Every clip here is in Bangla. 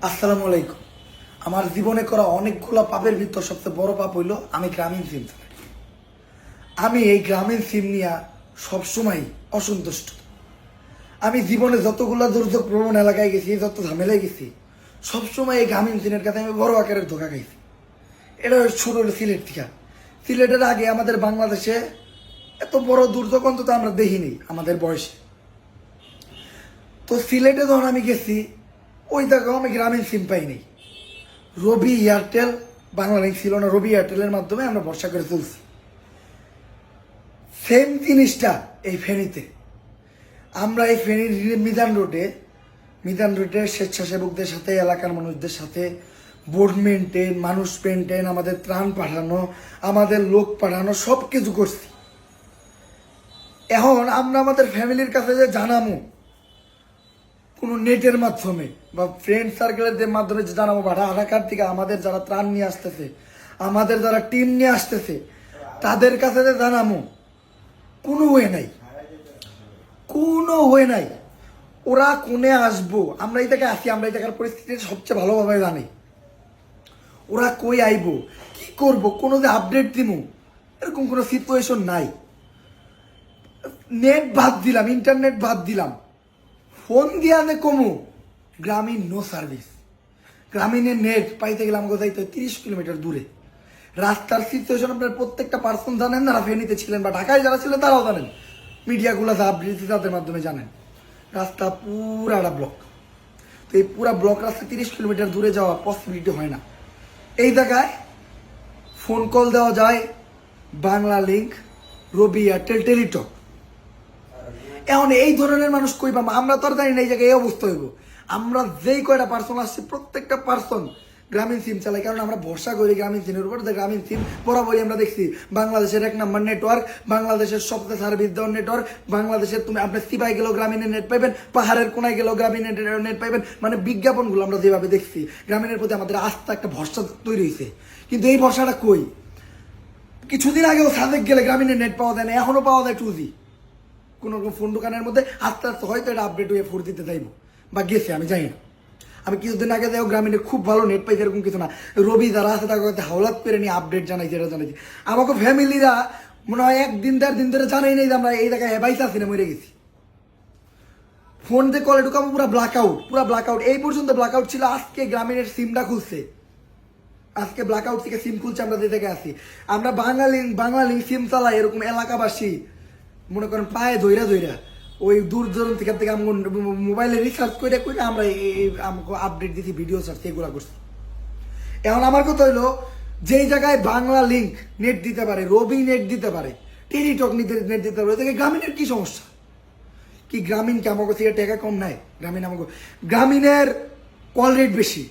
আসসালামু আলাইকুম। আমার জীবনে করা অনেকগুলো পাপের ভিতর সবচেয়ে বড় পাপ হইল আমি গ্রামীণ সিম চালাই। আমি এই গ্রামীণ সিম নিয়ে সবসময় অসন্তুষ্ট। আমি জীবনে যতগুলো দুর্যোগ প্রবণ এলাকায় গেছি, যত ঝামেলায় গেছি, সবসময় এই গ্রামীণ সিমের কাছে আমি বড় আকারের ধোকা খাইছি। এটা শুরু হলো সিলেট থেকে। সিলেটের আগে আমাদের বাংলাদেশে এত বড় দুর্যোগ অন্তত আমরা দেখিনি আমাদের বয়সে। তো সিলেটে যখন আমি গেছি, ওই জায়গায় আমি গ্রামীণ সিম পাইনি। রবি এয়ারটেল, বাংলালিংক ছিল না, রবি এয়ারটেলের মাধ্যমে আমরা ভরসা করে চলছি। সেম জিনিসটা এই ফেনীতে। আমরা এই ফেনীর মিজান রোডে স্বেচ্ছাসেবকদের সাথে, এলাকার মানুষদের সাথে বোর্ড মেনটেন, মানুষ মেনটেন, আমাদের ত্রাণ পাঠানো, আমাদের লোক পাঠানো, সব কিছু করছি। এখন আমরা আমাদের ফ্যামিলির কাছে যে জানামো কোনো নেটের মাধ্যমে বা ফ্রেন্ড সার্কেলের মাধ্যমে যে জানাবো, বা আধার কার্ড থেকে আমাদের যারা ত্রাণ নিয়ে আসতেছে, আমাদের যারা টিম নিয়ে আসতেছে, তাদের কাছে যে জানাবো, কোনো ওয়ে নাই। ওরা কোনে আসবো, আমরা এই জায়গায় আসি, আমরা এই জায়গার পরিস্থিতি সবচেয়ে ভালোভাবে জানি। ওরা কই আইবো, কি করব, কোনো যে আপডেট দিব, এরকম কোনো সিচুয়েশন নাই। নেট বাদ দিলাম, ইন্টারনেট বাদ দিলাম, ফোন দিয়ে আনে কমু, গ্রামীণ নো সার্ভিস। গ্রামীণের নেট পাইতে গেলে আমাকে যাইতে 30 কিলোমিটার দূরে। রাস্তার সিচুয়েশন আপনার প্রত্যেকটা পার্সন জানেন, যারা ফেনীতে ছিলেন বা ঢাকায় যারা ছিলেন তারাও জানেন, মিডিয়াগুলো যা আপডেট তাদের মাধ্যমে জানেন। রাস্তা পুরাটা ব্লক। তো এই পুরা ব্লক রাস্তা 30 কিলোমিটার দূরে যাওয়া পসিবিলিটি হয় না। এই জায়গায় ফোন কল দেওয়া যায় বাংলা লিঙ্ক, রবি এয়ারটেল, টেলিটক। এখন এই ধরনের মানুষ কই পাবো? আমরা তো আর জানি না এই জায়গায় এই অবস্থা হইব। আমরা যেই কয়টা পার্সন আসছি, প্রত্যেকটা পার্সন গ্রামীণ সিম চালাই, কারণ আমরা ভরসা করি গ্রামীণ সিমের উপর। গ্রামীণ সিম বরাবরই আমরা দেখছি বাংলাদেশের 1 নম্বর নেটওয়ার্ক, বাংলাদেশের সবচেয়ে সার্ভিস দেওয়ার নেটওয়ার্ক। বাংলাদেশের তুমি আপনি সিপাই গেলেও গ্রামীণের নেট পাইবেন, পাহাড়ের কোনায় গেলেও গ্রামীণের নেট পাইবেন। মানে বিজ্ঞাপনগুলো আমরা যেভাবে দেখছি, গ্রামীণের প্রতি আমাদের আস্থা, একটা ভরসা তৈরি হয়েছে। কিন্তু এই ভরসাটা কই? কিছুদিন আগেও সাজেক গেলে গ্রামীণের নেট পাওয়া যায় না, এখনো পাওয়া যায় 2G। কোনো ফোন দোকানের মধ্যে আস্তে আস্তে হয়তো এটা আপডেট হয়ে 4G তে যাইব বা গেছে, আমি জানি না। আমি কিছুদিন আগে যাই গ্রামীণের খুব ভালো নেট পাইছে, এরকম কিছু না। রবি যারা আছে তার কাছে হাওলাত করে নিয়ে আপডেট জানাইছে, এটা জানাইছে। আমাকে ফ্যামিলিরা মনে হয় 1 দিন 1.5 দিন ধরে জানাই নেই যে আমরা এই জায়গায় হেবাইতে আছি না, মরে গেছি। ফোন দিয়ে কলে ঢুকাবো, পুরা ব্ল্যাক আউট। এই পর্যন্ত ব্ল্যাক আউট ছিল। আজকে গ্রামীণের সিমটা খুলছে, আজকে ব্ল্যাক আউট থেকে সিম খুলছে। আমরা যে জায়গায় আছি, আমরা বাংলা লিঙ্ক সিম চালাই, এরকম এলাকাবাসী মনে করেন পায়ে ধইরা ওই দূর দূরান্ত থেকে মোবাইলে রিসার্চ করে আমরা আমাকে আপডেট দিচ্ছি, ভিডিও ছাড়ছি, এগুলা করছি। এখন আমার কথা হইলো, যেই জায়গায় বাংলা লিঙ্ক নেট দিতে পারে, রবি নেট দিতে পারে, টেলিটক নেট দিতে পারে, ওই গ্রামীণের কি সমস্যা? কি গ্রামীণকে আমাকে থেকে টাকা কম নাই? গ্রামীণের কল রেট বেশি,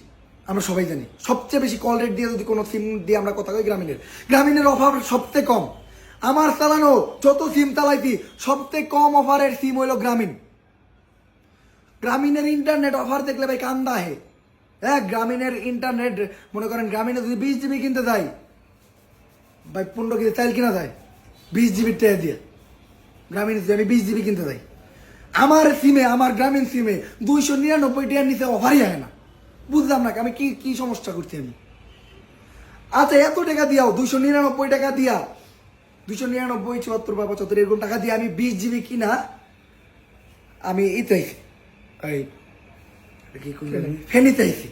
আমরা সবাই জানি। সবচেয়ে বেশি কল রেট দিয়ে যদি কোনো সিম দিয়ে আমরা কথা কই, গ্রামীণের অফার সবচেয়ে কম। আমার চালানো যত সিম চালাইছি, সবচেয়ে কম অফারের সিম হইল গ্রামীণের ইন্টারনেট অফার দেখলে ভাই কান্দা হে। হ্যাঁ, গ্রামীণের ইন্টারনেট মনে করেন গ্রামীণে যদি 20 GB কিনতে যাই ভাই, 15 কেজি চাইল কিনা যায় 20 GB টাকা দিয়ে। গ্রামীণ আমি 20 GB কিনতে যাই, আমার সিমে, আমার গ্রামীণ সিমে 299 টাকার নিচে অফারই হয় না। বুঝলাম না আমি কি সমস্যা করছি আমি। আচ্ছা, এত টাকা দিয়াও 299 টাকা দিয়া, 299, 74 বা 75 এরকম টাকা দিয়ে আমি 20 GB কিনা, আমি ফেনীতে আইছি।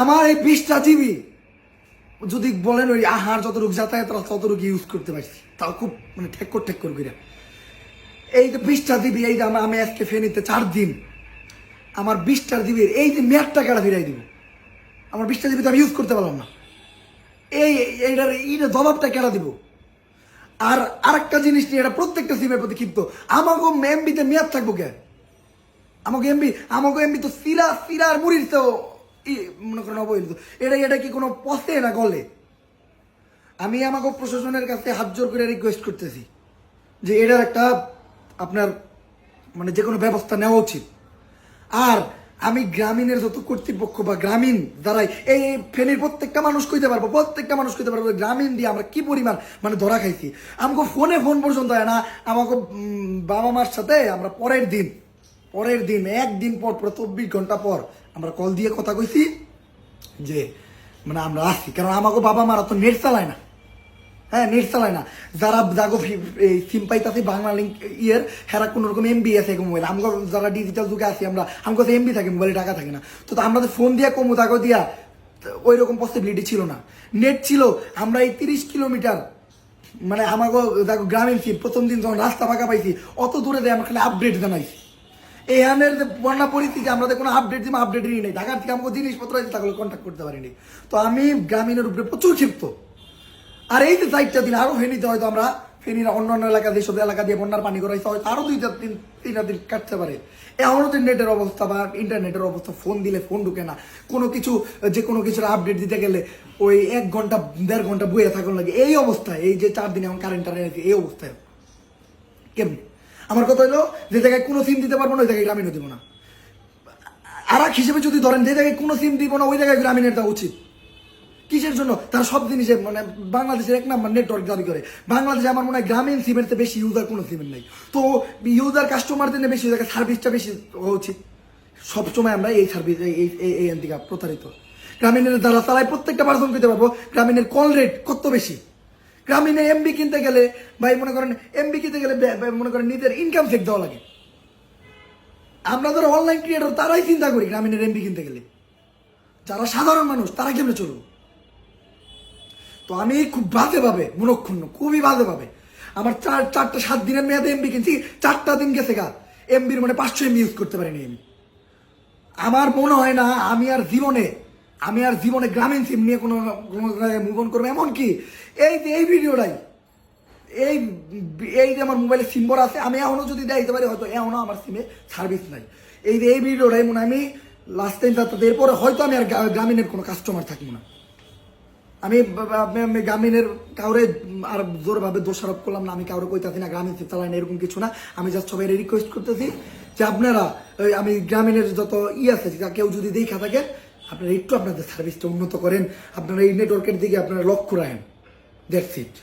আমার এই 20টা GB যদি বলেন ওই আহার যতটুকু যাতায়াত ততটুকু ইউজ করতে পারছি, তাও খুব মানে ঠেক্কর করে। এই যে 20টা GB, এই যে আমি আজকে ফেনীতে 4 দিন, আমার 20টা GB এই যে মেয়াদটা কেটে ফিরাই দিব। আমার 20টা GB তো আমি ইউজ করতে পারলাম না। এইটার জবাবটা কেটে দিব। আর আরেকটা জিনিস নিয়ে, এটা প্রত্যেকটা সিমের প্রতি ক্ষিপ্ত, আমাকে এমবিতে মেয়াদ থাকবো কে? আমাকে এমবি তো সিরার মুড়ির তো মনে করেন অবহেলিত। এটা কি কোনো পথে না গলে? আমি আমাকে প্রশাসনের কাছে হাত জোর করে রিকোয়েস্ট করতেছি যে এটার একটা আপনার মানে যে কোনো ব্যবস্থা নেওয়া উচিত। আর আমি গ্রামীণের যত কর্তৃপক্ষ বা গ্রামীণ দ্বারাই এই ফেনীর প্রত্যেকটা মানুষ কইতে পারবো গ্রামীণ দিয়ে আমরা কি পরিমাণ মানে ধরা খাইছি। আমাকে ফোন পর্যন্ত হয় না। আমাকে বাবা মার সাথে আমরা পরের দিন একদিন পর 24 ঘন্টা পর আমরা কল দিয়ে কথা কইছি যে মানে আমরা আসছি, কারণ আমাকে বাবা মারা তো নেট চালায় না। হ্যাঁ, নেট চালায় না। যারা জাগো সিম পাইতাছে বাংলা লিঙ্ক হেরা কোনো রকম এমবি আছে মোবাইল। আমরা যারা ডিজিটাল যুগে আছি আমার কাছে এমবি থাকে, মোবাইলে টাকা থাকে না। তো আমরা তো ফোন দিয়া কমু তাকে দিয়া ওই রকম পসিবিলিটি ছিল না। নেট ছিল। আমরা এই 30 কিলোমিটার মানে আমাকে দেখো গ্রামীণ সিম প্রথম দিন যখন রাস্তা ফাঁকা পাইছি অত দূরে দেয় আমরা খালি আপডেট জানাইছি। এখানের যে বন্যা পরিস্থিতি আমরা কোনো আপডেট দিব আপডেটই নেই। ঢাকার থেকে আমাকে জিনিসপত্র আছে তাহলে কন্ট্যাক্ট করতে পারিনি। তো আমি গ্রামীণের উপরে প্রচুর ক্ষিপ্ত। আর এই যে 4টা দিন আরো ফেনীতে হয়তো আমরা ফেনীর অন্যান্য এলাকা যেসব এলাকা দিয়ে বন্যার পানি করাইছে হয়তো আরো 2-3 দিন কাটতে পারে। এমনও তো নেটের অবস্থা বা ইন্টারনেটের অবস্থা, ফোন দিলে ফোন ঢুকে না। কোনো কিছু যে কোনো কিছুর আপডেট দিতে গেলে ওই 1 ঘন্টা 1.5 ঘন্টা বইয়ে থাকুন লাগে। এই অবস্থায় এই যে 4 দিন এখন কারেন্ট আছে এই অবস্থায় কেমনি? আমার কথা হলো যে জায়গায় কোনো সিম দিতে পারবো না ওই জায়গায় গ্রামীণও দিব না। আর এক হিসেবে যদি ধরেন যে জায়গায় কোনো সিম দিব না ওই জায়গায় গ্রামীণের দেওয়া উচিত। কিসের জন্য? তারা সব জিনিসে মানে বাংলাদেশের 1 নম্বর নেটওয়ার্ক দাবি করে। বাংলাদেশে আমার মনে হয় গ্রামীণ সিমের চেয়ে বেশি ইউজার কোনো সিমের নেই। তো ইউজার কাস্টমারদের বেশি জায়গায় সার্ভিসটা বেশি হওয়া উচিত। সবসময় আমরা এই সার্ভিস এই থেকে প্রতারিত। গ্রামীণের দ্বারা চালায় প্রত্যেকটা পার্সন পেতে পারবো গ্রামীণের কল রেট কত বেশি। গ্রামীণে এমবি কিনতে গেলে ভাই মনে করেন এমবি কিনতে গেলে মনে করেন নিজের ইনকাম চেক দেওয়া লাগে। আমরা যারা অনলাইন ক্রিয়েটর তারাই চিন্তা করি গ্রামীণের এমবি কিনতে গেলে। যারা সাধারণ মানুষ তারা কেমনে চলবো? তো আমি খুব বাজে ভাবে মনক্ষুণ্ণ, খুবই বাজে ভাবে আমার 4-7 দিনের মেয়াদে এমবি কিনছি, 4টা দিন গেছে গা এমবির মানে 500 এমবি ইউজ করতে পারিনি আমি। আমার মনে হয় না আমি আর জীবনে গ্রামীণ সিম নিয়ে কোনো মুভ অন করবো। এমনকি এই ভিডিওটাই এই যে আমার মোবাইলে সিম ভরা আছে আমি এখনো যদি দিতে পারি হয়তো এখনো আমার সিমে সার্ভিস নাই। এই ভিডিওটাই মনে আমি লাস্ট টাইম যাতে এরপরে হয়তো আমি আর গ্রামীণের কোনো কাস্টমার থাকবো না। আমি গ্রামীণের কাউরে আর জোরভাবে দোষারোপ করলাম না, আমি কাউরে কইতাছি না গ্রামীণ সিম চালাই না এরকম কিছু না। আমি জাস্ট সবাই রিকোয়েস্ট করতেছি যে আপনারা আমি গ্রামীণের যত আছে কেউ যদি দেখা থাকেন আপনারা একটু আপনাদের সার্ভিসটা উন্নত করেন, আপনারা এই নেটওয়ার্কের দিকে আপনারা লক্ষ্য রাখেন। That's it.